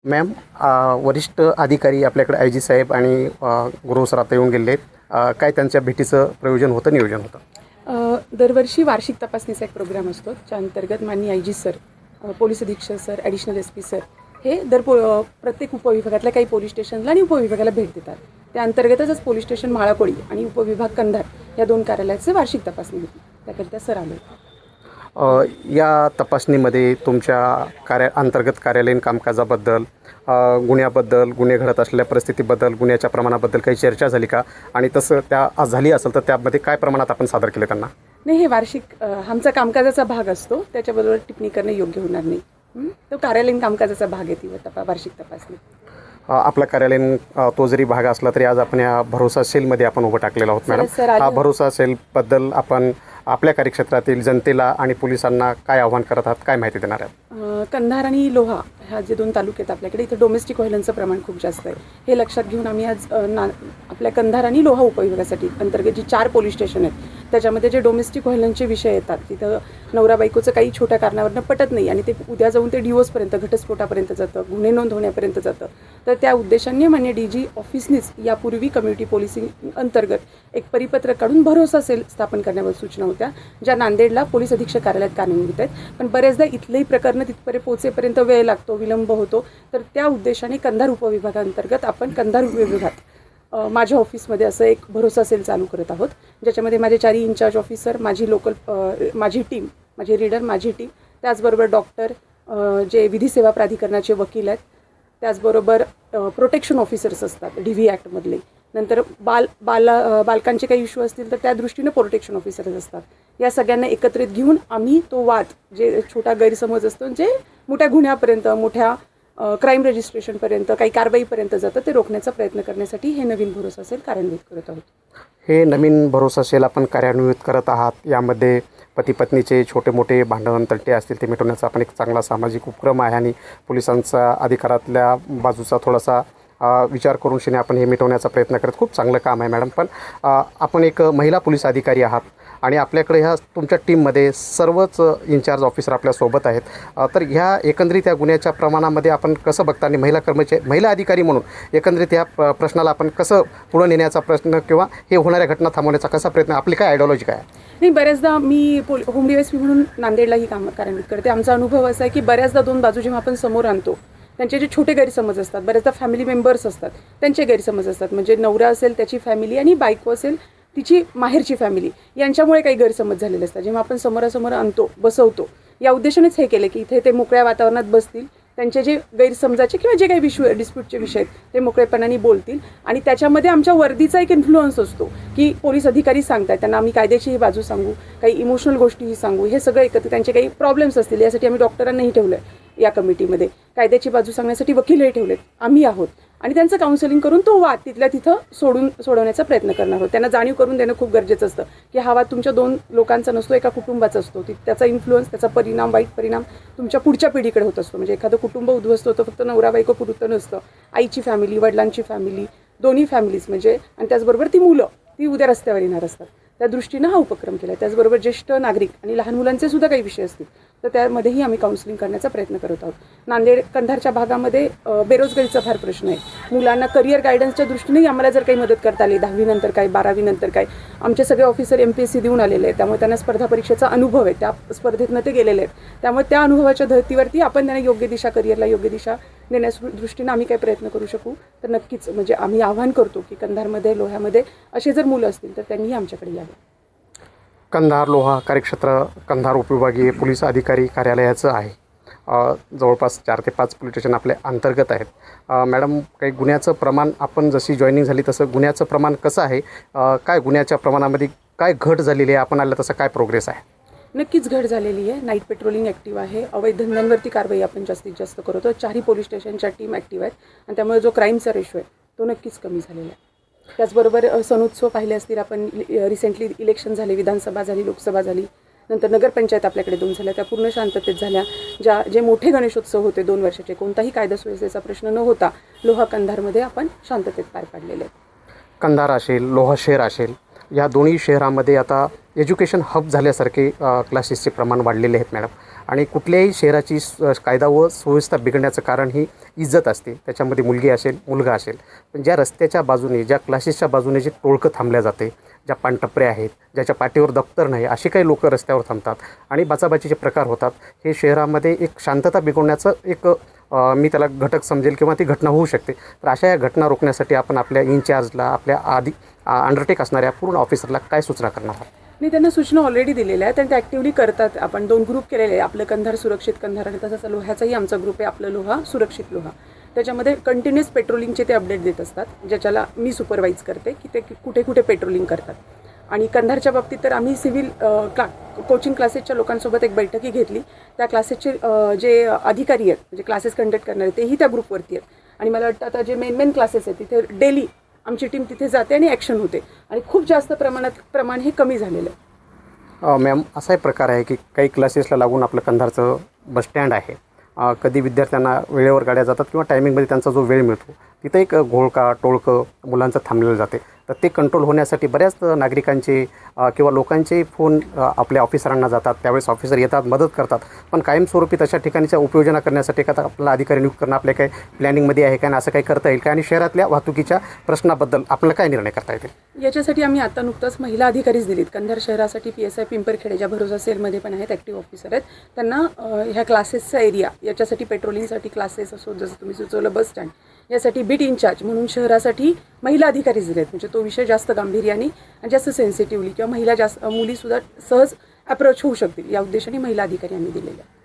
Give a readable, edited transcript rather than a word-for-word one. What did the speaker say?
Ma'am, वरिष्ठ अधिकारी आपल्याकडे आय जी साहेब आणि गृहसर आता येऊन गेले आहेत. काय त्यांच्या भेटीचं प्रयोजन होतं, नियोजन होतं? दरवर्षी वार्षिक तपासणीचा एक प्रोग्राम असतो, ज्या अंतर्गत माननीय आय जी सर, पोलीस अधीक्षक sir, additional S P sir हे प्रत्येक उपविभागातल्या काही पोलीस स्टेशनला आणि उपविभागाला भेट देतात. त्या अंतर्गतच पोलीस स्टेशन म्हाळाकोळी आणि उपविभाग कंधार या 2 कार्यालयाचे वार्षिक तपासणी होती. त्याकरिता सर आले. या तपासणीमध्ये तुमच्या अंतर्गत कार्यालयीन कामकाजाबद्दल, गुन्ह्याबद्दल, गुन्हे घडत असलेल्या परिस्थितीबद्दल, गुन्ह्याच्या प्रमाणाबद्दल काही चर्चा झाली का? आणि तसं झाली असेल तर त्यामध्ये काय प्रमाणात आपण सादर केलं त्यांना? नाही, हे वार्षिक आमचा कामकाजाचा भाग असतो, त्याच्याबरोबर टिप्पणी करणे योग्य होणार नाही. तो कार्यालयीन कामकाजाचा भाग आहे ती वार्षिक तपासणी. आपला कार्यालयीन तो जरी भाग असला तरी आज आपण या भरोसा सेलमध्ये आपण उभं टाकलेलो आहोत. मॅडम, हा भरोसा सेलबद्दल आपण आपल्या कार्यक्षेत्रातील जनतेला आणि पोलिसांना काय आव्हान करत आहात, काय माहिती देणार आहात? कंधार आणि लोहा ह्या जे 2 तालुके आहेत आपल्याकडे, इथं डोमेस्टिक व्हायलन्सचं प्रमाण खूप जास्त आहे. हे लक्षात घेऊन आम्ही आज आपल्या कंधार आणि लोहा उपविभागासाठी अंतर्गत जी 4 पोलीस स्टेशन आहेत त्याच्यामध्ये जे डोमेस्टिक व्हायलन्सचे विषय येतात, तिथं नवरा बायकोचं काही छोट्या कारणावरनं पटत नाही आणि ते उद्या जाऊन ते डिवोर्सपर्यंत, घटस्फोटापर्यंत जातं, गुन्हे नोंद होण्यापर्यंत जातं. तर त्या उद्देशाने मान्य DG ऑफिसनीच यापूर्वी कम्युनिटी पोलिसिंग अंतर्गत एक परिपत्रक काढून भरोसा सेल स्थापन करण्यावर सूचना होत्या, ज्या नांदेडला पोलीस अधीक्षक कार्यालयात कार्यान्वित आहेत. पण बरेचदा इथलेही प्रकरणं तिथपर्यंत पोहोचेपर्यंत वेळ लागतो, विलंब होतो. तर त्या उद्देशाने कंधार उपविभागांतर्गत आपण कंधार विभागात माझ्या ऑफिसमध्ये असं एक भरोसा सेल चालू करत आहोत, ज्याच्यामध्ये माझे 4 इन्चार्ज ऑफिसर, माझी टीम, माझे रीडर, माझी टीम, त्याचबरोबर डॉक्टर, जे विधी सेवा प्राधिकरणाचे वकील आहेत, त्याचबरोबर प्रोटेक्शन ऑफिसर्स असतात DV ॲक्टमधले, नंतर बालकांचे काही इश्यू असतील तर त्या दृष्टीने प्रोटेक्शन ऑफिसर्स असतात. या सगळ्यांना एकत्रित घेऊन आम्ही तो वाद, जे छोटा गैरसमज असतो, जे मोठ्या गुन्ह्यापर्यंत, मोठ्या क्राईम रजिस्ट्रेशनपर्यंत, काही कारवाईपर्यंत जातं, ते रोखण्याचा प्रयत्न करण्यासाठी हे नवीन भरोसा सेल कार्यान्वित करत आहोत. हे नवीन भरोसा सेल आपण कार्यान्वित करत आहात. यामध्ये पती पत्नीचे छोटे मोठे भांडण तंटे असतील ते मिटवण्याचा आपण एक चांगला सामाजिक उपक्रम आहे आणि पोलिसांचा अधिकारातल्या बाजूचा थोडासा विचार करून आपण हे मिटवण्याचा प्रयत्न करत. खूप चांगलं काम आहे मॅडम. पण आपण एक महिला पोलीस अधिकारी आहात आणि आपल्याकडे ह्या तुमच्या टीममध्ये सर्वच इन्चार्ज ऑफिसर आपल्यासोबत आहेत. तर ह्या एकंदरीत या गुन्ह्याच्या प्रमाणामध्ये आपण कसं बघता आणि महिला अधिकारी म्हणून एकंदरीत या प्रश्नाला आपण कसं पुढं नेण्याचा प्रश्न किंवा हे होणाऱ्या घटना थांबवण्याचा कसा प्रयत्न, आपली काय आयडिओलॉजी काय आहे? नाही, बऱ्याचदा मी होम DSP म्हणून नांदेडला ही कामं कार्यान्वित करते. आमचा अनुभव असा आहे की बऱ्याचदा 2 बाजू जेव्हा आपण समोर आणतो, त्यांचे जे छोटे गैरसमज असतात, बऱ्याचदा फॅमिली मेंबर्स असतात, त्यांचे गैरसमज असतात, म्हणजे नवरा असेल त्याची फॅमिली आणि बायको असेल तिची माहेरची फॅमिली, यांच्यामुळे काही गैरसमज झालेले असतात. जेव्हा आपण समोरासमोर आणतो, बसवतो, या उद्देशानेच हे केले की इथे ते मोकळ्या वातावरणात बसतील, त्यांचे जे गैरसमजाचे किंवा जे काही डिस्प्यूटचे विषय आहेत ते मोकळेपणाने बोलतील. आणि त्याच्यामध्ये आमच्या वर्दीचा एक इन्फ्लुअन्स असतो की पोलीस अधिकारी सांगतात, त्यांना आम्ही कायद्याची ही बाजू सांगू, काही इमोशनल गोष्टीही सांगू, हे सगळं एकत्र. त्यांचे काही प्रॉब्लेम्स असतील, यासाठी आम्ही डॉक्टरांनाही ठेवलं आहे या कमिटीमध्ये, कायद्याची बाजू सांगण्यासाठी वकीलही ठेवलेत, आम्ही आहोत. आणि त्यांचं काउन्सिलिंग करून तो वाद तिथल्या तिथं सोडवण्याचा प्रयत्न करणार आहोत. त्यांना जाणीव करून देणं खूप गरजेचं असतं की हा वाद तुमच्या 2 लोकांचा नसतो, एका कुटुंबाचा असतो. त्याचा इन्फ्लुअन्स, त्याचा परिणाम, वाईट परिणाम तुमच्या पुढच्या पिढीकडे होत असतो. म्हणजे एखादं कुटुंब उद्ध्वस्त होतं, फक्त नवरा बायको पुरतं नसतं, आईची फॅमिली, वडिलांची फॅमिली, दोन्ही फॅमिलीज, म्हणजे आणि त्याचबरोबर ती मुलं, ती उद्या रस्त्यावर येणार असतात. त्या दृष्टीनं हा उपक्रम केला आहे. त्याचबरोबर ज्येष्ठ नागरिक आणि लहान मुलांचे सुद्धा काही विषय असतील तर त्यामध्येही आम्ही काउन्सिलिंग करण्याचा प्रयत्न करत आहोत. नांदेड कंधारच्या भागामध्ये बेरोजगारीचा फार प्रश्न आहे. मुलांना करिअर गायडन्सच्या दृष्टीनेही आम्हाला जर काही मदत करता आली, 10वी नंतर काय, 12वी नंतर काय, आमचे सगळे ऑफिसर MPSC देऊन आलेले आहेत, त्यामुळे त्यांना स्पर्धा परीक्षेचा अनुभव आहे, त्या स्पर्धेतनं ते गेलेले आहेत. त्यामुळे त्या अनुभवाच्या धर्तीवरती आपण त्यांना योग्य दिशा, करिअरला योग्य दिशा देण्याच्या दृष्टीनं आम्ही काय प्रयत्न करू शकू, तर नक्कीच म्हणजे आम्ही आवाहन करतो की कंधारमध्ये, लोह्यामध्ये असे जर मुलं असतील तर त्यांनीही आमच्याकडे यावं. कंधार लोहा कार्यक्षेत्र कंधार उपविभागीय पोलीस अधिकारी कार्यालयाचं आहे. जवळपास 4 ते 5 पोलीस स्टेशन आपल्या अंतर्गत आहेत. मॅडम, काही गुन्ह्याचं प्रमाण, आपण जशी जॉईनिंग झाली तसं गुन्ह्याचं प्रमाण कसं आहे? काय गुन्ह्याच्या प्रमाणामध्ये काय घट झालेली आहे? आपण आलं तसं काय प्रोग्रेस आहे? नक्कीच घट झालेली आहे. नाईट पेट्रोलिंग ॲक्टिव्ह आहे. अवैध धंद्यांवरती कारवाई आपण जास्तीत जास्त करतो. 4ही पोलीस स्टेशनच्या टीम ॲक्टिव्ह आहेत आणि त्यामुळे जो क्राईमचा रेशो आहे तो नक्कीच कमी झालेला आहे. त्याचबरोबर सणोत्सव पाहिले असतील आपण, रिसेंटली इलेक्शन झाले, विधानसभा झाली, लोकसभा झाली, नंतर नगरपंचायत आपल्याकडे 2 झाल्या, त्या पूर्ण शांततेत झाल्या. जे मोठे गणेशोत्सव होते 2 वर्षाचे, कोणताही कायदा सुव्यवस्थेचा प्रश्न न होता लोहा कंधारमध्ये आपण शांततेत पार पाडलेले आहेत. कंधार असेल, लोहा शहर असेल, या दोन्ही शहरामध्ये आता एज्युकेशन हब झाल्यासारखे क्लासेसचे प्रमाण वाढलेले आहेत मॅडम. आणि कुठल्याही शहराची कायदा व सुव्यवस्था बिघडण्याचं कारण ही इज्जत असते. त्याच्यामध्ये मुलगी असेल, मुलगा असेल. पण ज्या रस्त्याच्या बाजूने, ज्या क्लासेसच्या बाजूने जे टोळकं थांबल्या जाते, ज्या पानटपऱ्या आहेत, ज्याच्या पाठीवर दप्तर नाही, असे काही लोक रस्त्यावर थांबतात आणि बाचाबाचीचे प्रकार होतात, हे शहरामध्ये एक शांतता बिघडण्याचं एक मी त्याला घटक समजेल किंवा ती घटना होऊ शकते. तर अशा या घटना रोखण्यासाठी आपण आपल्या इन्चार्जला, आपल्या अंडरटेक असणाऱ्या पूर्ण ऑफिसरला काय सूचना करणार आहात? मी त्यांना सूचना ऑलरेडी दिलेल्या आहेत आणि ते ॲक्टिव्हली करतात. आपण 2 ग्रुप केलेले आहे, आपलं कंधार सुरक्षित कंधार आणि तसंच लोह्याचाही आमचा ग्रुप आहे, आपलं लोहा सुरक्षित लोहा. त्याच्यामध्ये कंटिन्युअस पेट्रोलिंगचे ते अपडेट देत असतात, ज्याच्याला मी सुपरवाईज करते की ते कुठे कुठे पेट्रोलिंग करतात. आणि कंधारच्या बाबतीत तर आम्ही सिव्हिल कोचिंग क्लासेसच्या लोकांसोबत एक बैठकी घेतली. त्या क्लासेसचे जे अधिकारी आहेत, म्हणजे क्लासेस कंडक्ट करणारे, तेही त्या ग्रुपवरती आहेत. आणि मला वाटतं आता जे मेन क्लासेस आहेत तिथे डेली आमची टीम तिथे जाते आणि ॲक्शन होते आणि खूप जास्त प्रमाण हे कमी झालेलं आहे. मॅम, असा एक प्रकार आहे की काही क्लासेसला लागून आपलं कंधारचं बसस्टँड आहे. कधी विद्यार्थ्यांना वेळेवर गाड्या जातात किंवा टायमिंगमध्ये त्यांचा जो वेळ मिळतो तिथं एक घोळका टोळकं मुलांचं थांबलेलं जाते. तर ते कंट्रोल होण्यासाठी बऱ्याच नागरिकांचे किंवा लोकांचे फोन आपल्या ऑफिसरांना जातात. त्यावेळेस ऑफिसर येतात, मदत करतात. पण कायमस्वरूपी तशा ठिकाणीच्या उपयोजना करण्यासाठी का आपल्याला अधिकारी नियुक्त करणं आपल्या काही प्लॅनिंगमध्ये आहे का, आणि असं काही करता येईल का, आणि शहरातल्या वाहतुकीच्या प्रश्नाबद्दल आपल्याला काय निर्णय करता येतील? याच्यासाठी आम्ही आता नुकताच महिला अधिकारीच दिलीत. कंधार शहरासाठी PSI पिंपरखेडे, ज्या भरोसा सेलमध्ये पण आहेत, ॲक्टिव्ह ऑफिसर आहेत, त्यांना ह्या क्लासेसचा एरिया, याच्यासाठी पेट्रोलिंगसाठी क्लासेस असो, जसं तुम्ही सुचवलं बस स्टँड, यासाठी बीट इन्चार्ज म्हणून शहरासाठी महिला अधिकारीच दिलेत. म्हणजे तो विषय जास्त गांभीर्याने आणि जास्त सेन्सिटिव्हली किंवा मुलीसुद्धा सहज अप्रोच होऊ शकतील या उद्देशाने महिला अधिकारी आम्ही दिलेले आहेत.